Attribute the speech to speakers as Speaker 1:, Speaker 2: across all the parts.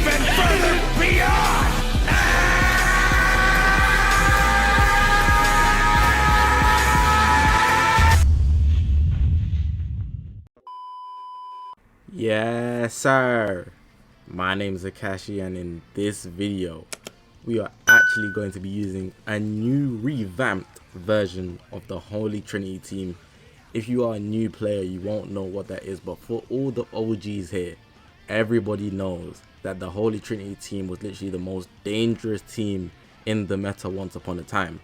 Speaker 1: even further beyond!
Speaker 2: Yes, sir. My name is Zakashi, and in this video, we are actually going to be using a new revamped version of the Holy Trinity team. If you are a new player, you won't know what that is, but for all the OGs here, everybody knows that the Holy Trinity team was literally the most dangerous team in the meta once upon a time.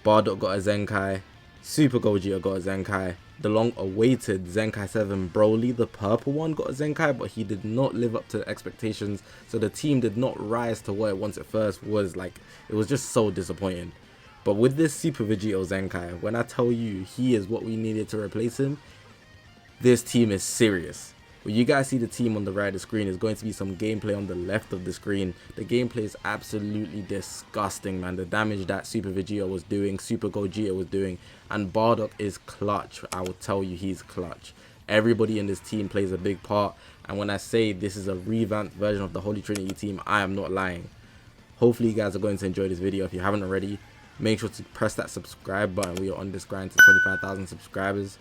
Speaker 2: Bardock got a Zenkai, Super Gogeta got a Zenkai, the long-awaited Zenkai 7 Broly, the purple one, got a Zenkai, but he did not live up to expectations, so the team did not rise to what it once at first was. Like, it was just so disappointing. But with this Super Vegito Zenkai, when I tell you he is what we needed to replace him, this team is serious. When you guys see the team on the right of the screen, there's going to be some gameplay on the left of the screen. The gameplay is absolutely disgusting, man. The damage that Super Vegeta was doing, Super Gogeta was doing, and Bardock is clutch. I will tell you, he's clutch. Everybody in this team plays a big part, and when I say this is a revamped version of the Holy Trinity team, I am not lying. Hopefully you guys are going to enjoy this video. If you haven't already, make sure to press that subscribe button. We are on this grind to 25,000 subscribers.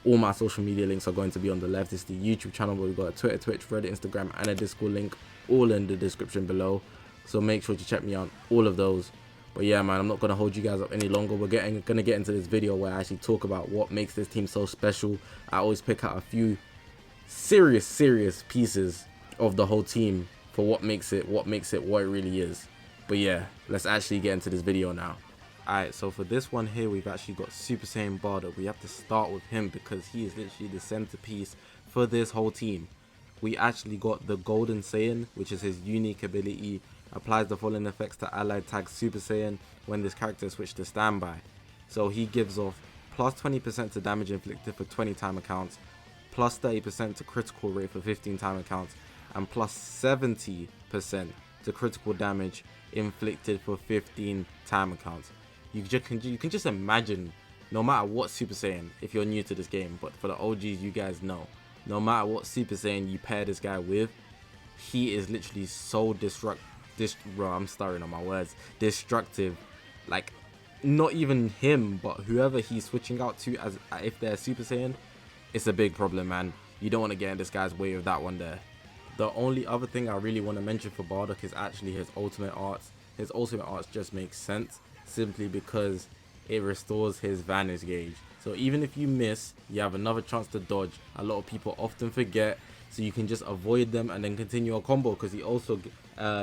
Speaker 2: All my social media links are going to be on the left. It's the YouTube channel, but we've got a Twitter, Twitch, Reddit, Instagram, and a Discord link, all in the description below. So make sure to check me out, all of those. But yeah, man, I'm not going to hold you guys up any longer. We're going to get into this video where I actually talk about what makes this team so special. I always pick out a few serious pieces of the whole team for what makes it what it really is. But yeah, let's actually get into this video now. Alright, so for this one here, we've actually got Super Saiyan Bardock. We have to start with him because he is literally the centerpiece for this whole team. We actually got the Golden Saiyan, which is his unique ability. Applies the following effects to allied tag Super Saiyan when this character is switched to standby. So he gives off plus 20% to damage inflicted for 20 time accounts, plus 30% to critical rate for 15 time accounts, and plus 70% to critical damage inflicted for 15 time accounts. You can just imagine, no matter what Super Saiyan, if you're new to this game, but for the OGs, you guys know, no matter what Super Saiyan you pair this guy with, he is literally so I'm starting on my words, destructive. Like, not even him, but whoever he's switching out to, as if they're Super Saiyan, it's a big problem, man. You don't want to get in this guy's way with that one there. The only other thing I really want to mention for Bardock is actually his ultimate arts. His ultimate arts just makes sense, simply because it restores his vanish gauge. So even if you miss, you have another chance to dodge. A lot of people often forget, so you can just avoid them and then continue a combo, because he also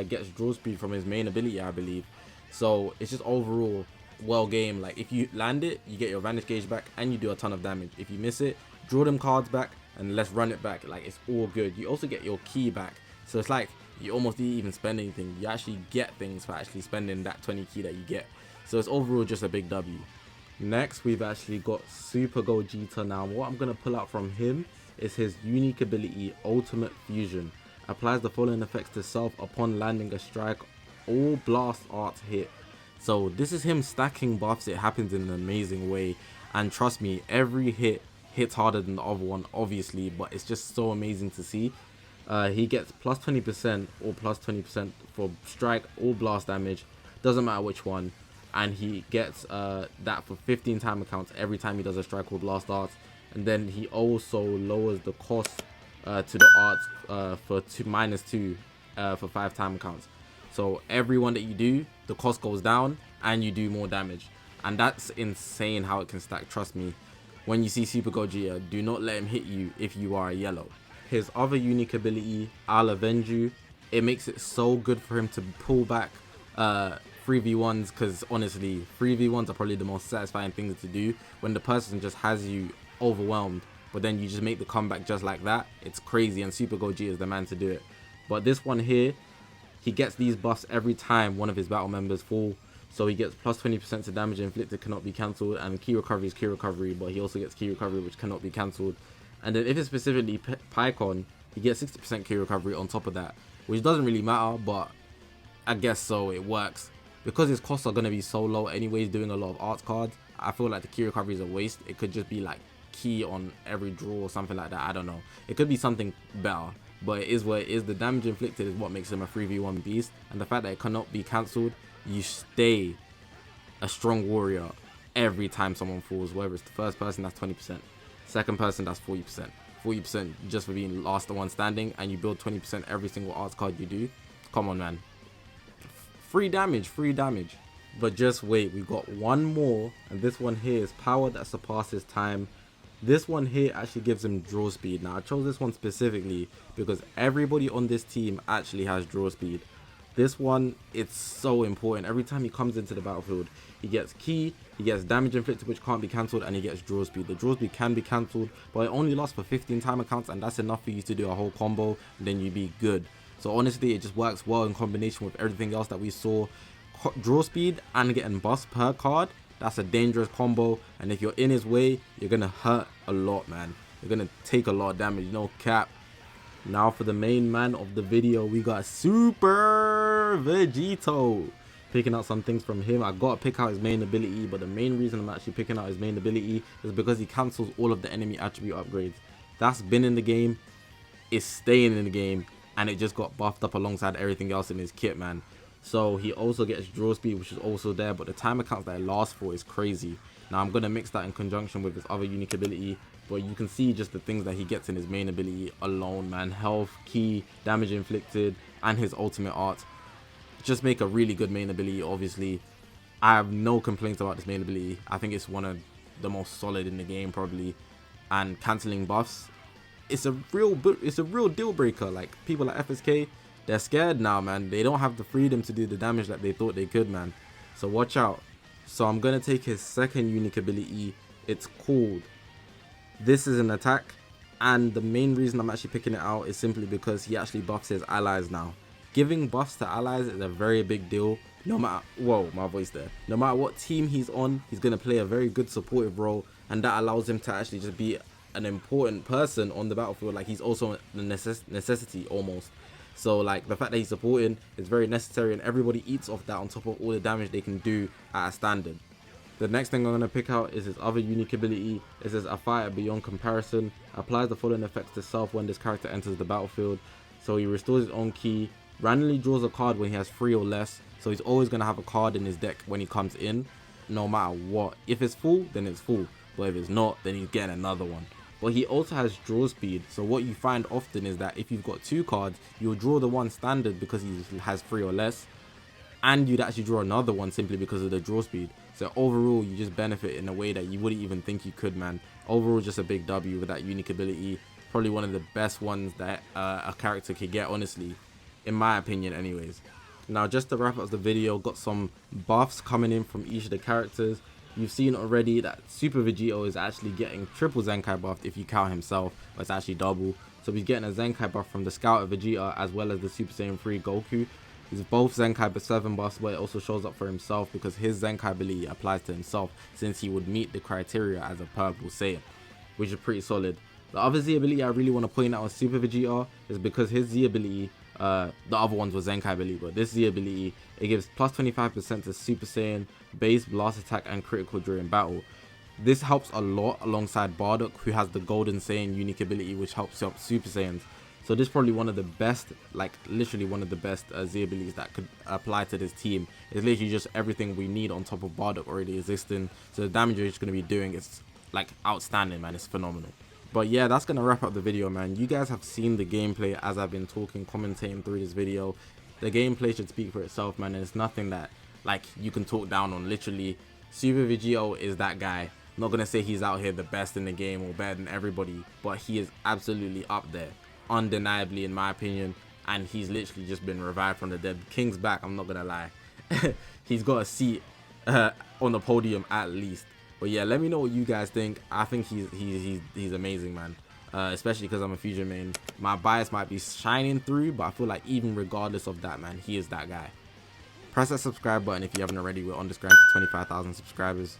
Speaker 2: gets draw speed from his main ability, I believe. So it's just overall well game. Like, if you land it, you get your vanish gauge back and you do a ton of damage. If you miss it, draw them cards back and let's run it back. Like, it's all good. You also get your key back, so it's like you almost didn't even spend anything. You actually get things for actually spending that 20 key that you get. So it's overall just a big W. Next, we've actually got Super Gogeta. Now, what I'm going to pull out from him is his unique ability, Ultimate Fusion. Applies the following effects to self upon landing a strike, all blast arts hit. So this is him stacking buffs. It happens in an amazing way. And trust me, every hit hits harder than the other one, obviously, but it's just so amazing to see. He gets plus 20% or plus 20% for strike, all blast damage. Doesn't matter which one. And he gets that for 15 time accounts every time he does a strike or blast arts. And then he also lowers the cost to the arts for -2 for 5 time accounts. So every one that you do, the cost goes down and you do more damage. And that's insane how it can stack, trust me. When you see Super Gogeta, do not let him hit you if you are a yellow. His other unique ability, I'll Avenge You, it makes it so good for him to pull back 3v1s, because honestly 3v1s are probably the most satisfying things to do when the person just has you overwhelmed, but then you just make the comeback just like that. It's crazy, and Super Gogeta is the man to do it. But this one here, he gets these buffs every time one of his battle members fall. So he gets plus 20% to damage inflicted cannot be cancelled, and key recovery is key recovery, but he also gets key recovery which cannot be cancelled. And then if it's specifically Pycon, he gets 60% key recovery on top of that, which doesn't really matter, but I guess so, it works. Because his costs are going to be so low anyways, doing a lot of arts cards, I feel like the key recovery is a waste. It could just be like key on every draw or something like that. I don't know. It could be something better. but it is what it is. The damage inflicted is what makes him a 3v1 beast, and the fact that it cannot be cancelled, you stay a strong warrior every time someone falls. Whether it's the first person, that's 20%, second person, that's 40%, 40% just for being last one standing, and you build 20% every single arts card you do. Come on, man. Free damage, free damage. But just wait, we got one more, and this one here is power that surpasses time. This one here actually gives him draw speed. Now I chose this one specifically because everybody on this team actually has draw speed. This one, it's so important. Every time he comes into the battlefield, he gets key, he gets damage inflicted which can't be cancelled, and he gets draw speed. The draw speed can be cancelled, but it only lasts for 15 timer counts, and that's enough for you to do a whole combo, and then you'd be good. So honestly, it just works well in combination with everything else that we saw. Draw speed and getting buffs per card, that's a dangerous combo, and if you're in his way, you're gonna hurt a lot, man. You're gonna take a lot of damage, no cap. Now for the main man of the video, we got Super Vegito. Picking out some things from him. I gotta pick out his main ability, but the main reason I'm actually picking out his main ability is because he cancels all of the enemy attribute upgrades. That's been in the game, it's staying in the game, and it just got buffed up alongside everything else in his kit, man. So he also gets draw speed, which is also there, but the timer counts that it lasts for is crazy. Now I'm gonna mix that in conjunction with his other unique ability, but you can see just the things that he gets in his main ability alone, man. Health, key, damage inflicted, and his ultimate art just make a really good main ability. Obviously, I have no complaints about this main ability. I think it's one of the most solid in the game probably, and cancelling buffs, it's a real deal breaker. Like, people like FSK, they're scared now, man. They don't have the freedom to do the damage that they thought they could, man. So watch out. So I'm gonna take his second unique ability. It's called, this is an attack, and the main reason I'm actually picking it out is simply because he actually buffs his allies now. Giving buffs to allies is a very big deal. No matter, whoa, my voice there. No matter what team he's on, he's gonna play a very good supportive role, and that allows him to actually just be an important person on the battlefield. Like, he's also a necessity almost. So like, the fact that he's supporting is very necessary, and everybody eats off that on top of all the damage they can do at a standard. The next thing I'm going to pick out is his other unique ability. It says a fighter beyond comparison. Applies the following effects to self when this character enters the battlefield. So he restores his own key, randomly draws a card when he has 3 or less. So he's always going to have a card in his deck when he comes in, no matter what. If it's full, then it's full, but if it's not, then he's getting another one. But he also has draw speed, so what you find often is that if you've got 2 cards, you'll draw the one standard because he has 3 or less, and you'd actually draw another one simply because of the draw speed. So overall, you just benefit in a way that you wouldn't even think you could, man. Overall, just a big W with that unique ability. Probably one of the best ones that a character could get, honestly, in my opinion anyways. Now, just to wrap up the video, got some buffs coming in from each of the characters. You've seen already that Super Vegito is actually getting triple Zenkai buffed if you count himself, but it's actually double. So he's getting a Zenkai buff from the Scout Vegeta as well as the Super Saiyan 3 Goku. He's both Zenkai 7 buffs, but it also shows up for himself because his Zenkai ability applies to himself since he would meet the criteria as a purple Saiyan, which is pretty solid. The other Z ability I really want to point out on Super Vegeta is because his Z ability, the other ones were Zenkai ability, but this Z ability, it gives plus 25% to Super Saiyan, base, blast attack, and critical during battle. This helps a lot alongside Bardock, who has the Golden Saiyan unique ability, which helps up Super Saiyans. So this is probably one of the best, like literally one of the best Z abilities that could apply to this team. It's literally just everything we need on top of Bardock already existing. So the damage it's going to be doing is like outstanding, man. It's phenomenal. But yeah, that's going to wrap up the video, man. You guys have seen the gameplay as I've been talking, commentating through this video. The gameplay should speak for itself, man. And it's nothing that like you can talk down on. Literally, Super Vegito is that guy. I'm not going to say he's out here the best in the game or better than everybody, but he is absolutely up there, undeniably in my opinion. And he's literally just been revived from the dead. King's back, I'm not going to lie. He's got a seat on the podium at least. But yeah, let me know what you guys think. I think he's amazing, man. Especially because I'm a Fusion main. My bias might be shining through, but I feel like even regardless of that, man, he is that guy. Press that subscribe button if you haven't already. We're on this grind to 25,000 subscribers.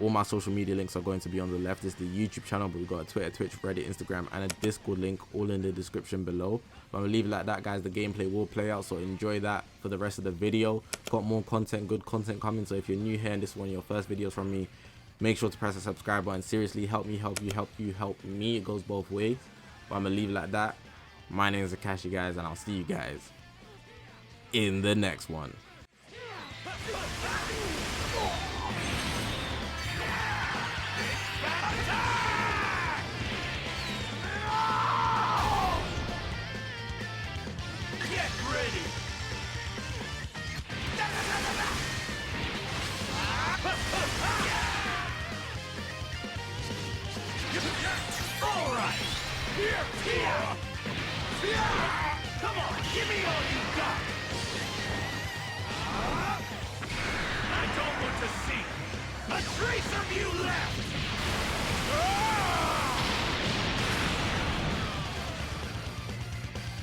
Speaker 2: All my social media links are going to be on the left. It's the YouTube channel, but we've got a Twitter, Twitch, Reddit, Instagram, and a Discord link all in the description below. But I'm gonna leave it like that, guys. The gameplay will play out, so enjoy that for the rest of the video. Got more content, good content coming. So if you're new here and this is one of your first videos from me, make sure to press the subscribe button. Seriously, help me, help you, help you, help me. It goes both ways. But I'm gonna leave it like that. My name is Zakashi, guys, and I'll see you guys in the next one.
Speaker 1: Get ready! Alright! Here! Come on, give me all you got! I don't want to see a trace of you left!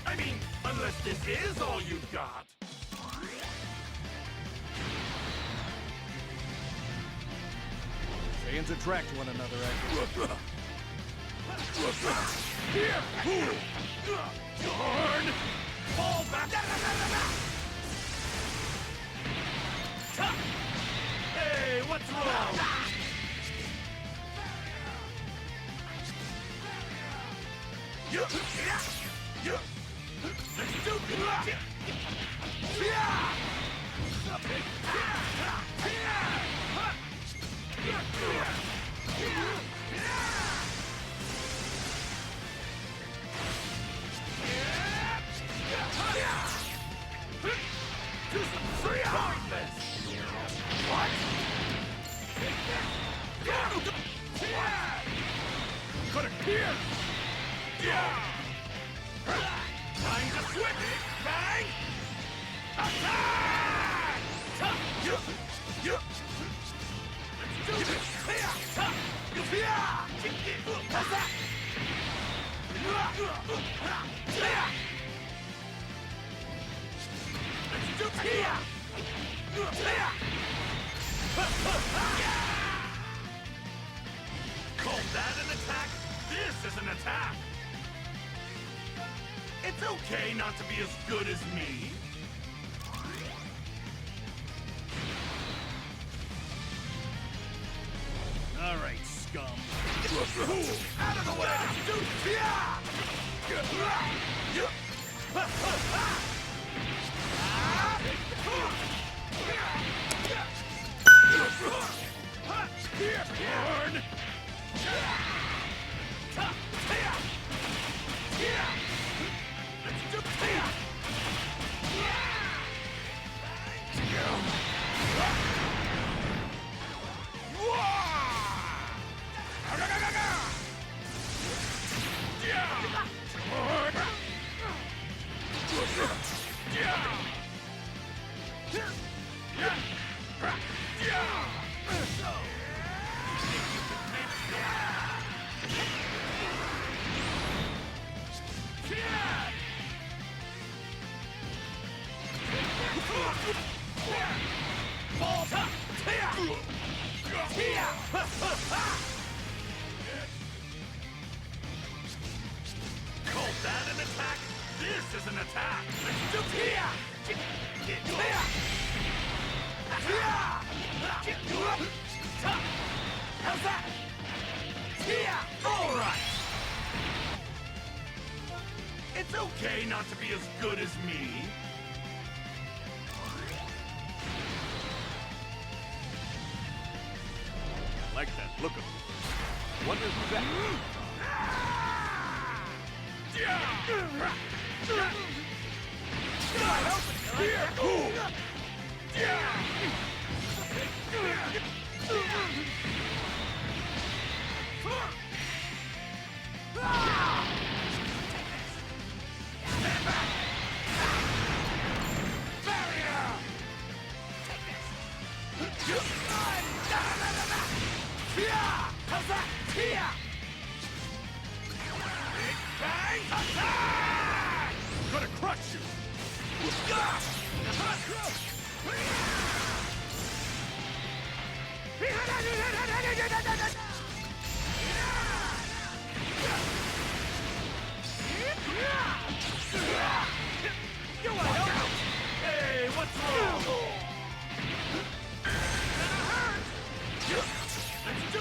Speaker 1: I mean, unless this is all you've got.
Speaker 3: Hands attract one another, actually.
Speaker 1: Here! Darn! Fall back! Hey, what's wrong? Let's do What? Cut it here! Time to switch! Bang! Attack! Let's do this! Call that an attack? This is an attack! It's okay not to be as good as me.
Speaker 3: All right, scum.
Speaker 1: Out of the way! Here, Born! Let's do Call that an attack? This is an attack! Let's do How's that? All right! It's okay not to be as good as me.
Speaker 3: I like that look of it. Wonder who's that?
Speaker 1: How's that? Big bang attack!
Speaker 3: Gonna crush you!
Speaker 1: You want help? Hey, what's wrong? Let's do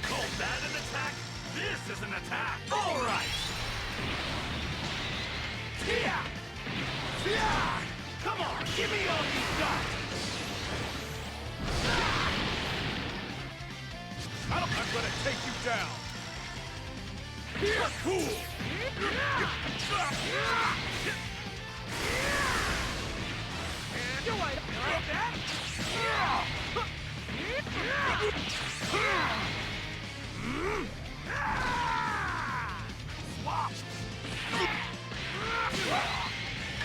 Speaker 1: Call Give me all you got! I'm gonna take you down! Cool! You like that?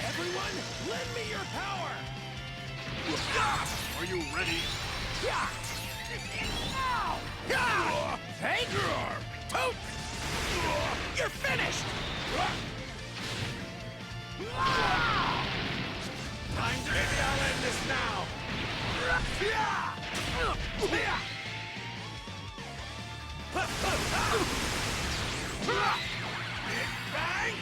Speaker 1: Everyone, lend me your power!
Speaker 3: Are you ready?
Speaker 1: Take your arm! Toot! You're finished! Time to maybe I'll end this now! Big bang!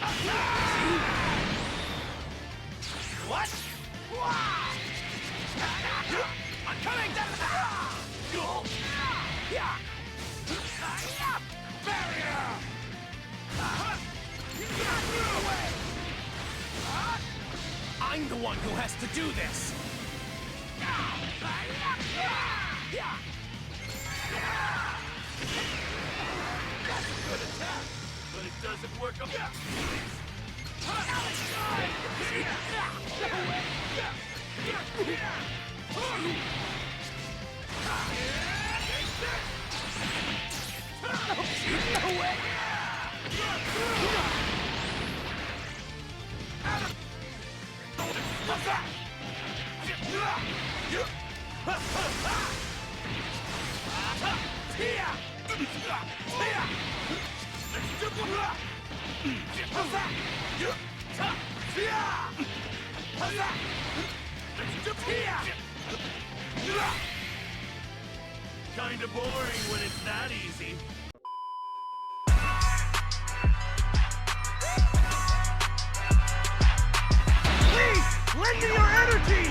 Speaker 1: What? I'm coming! Barrier! I'm the one who has to do this! That's a good attack, but it doesn't work up. Kinda boring when it's that easy. Please, lend me your energy!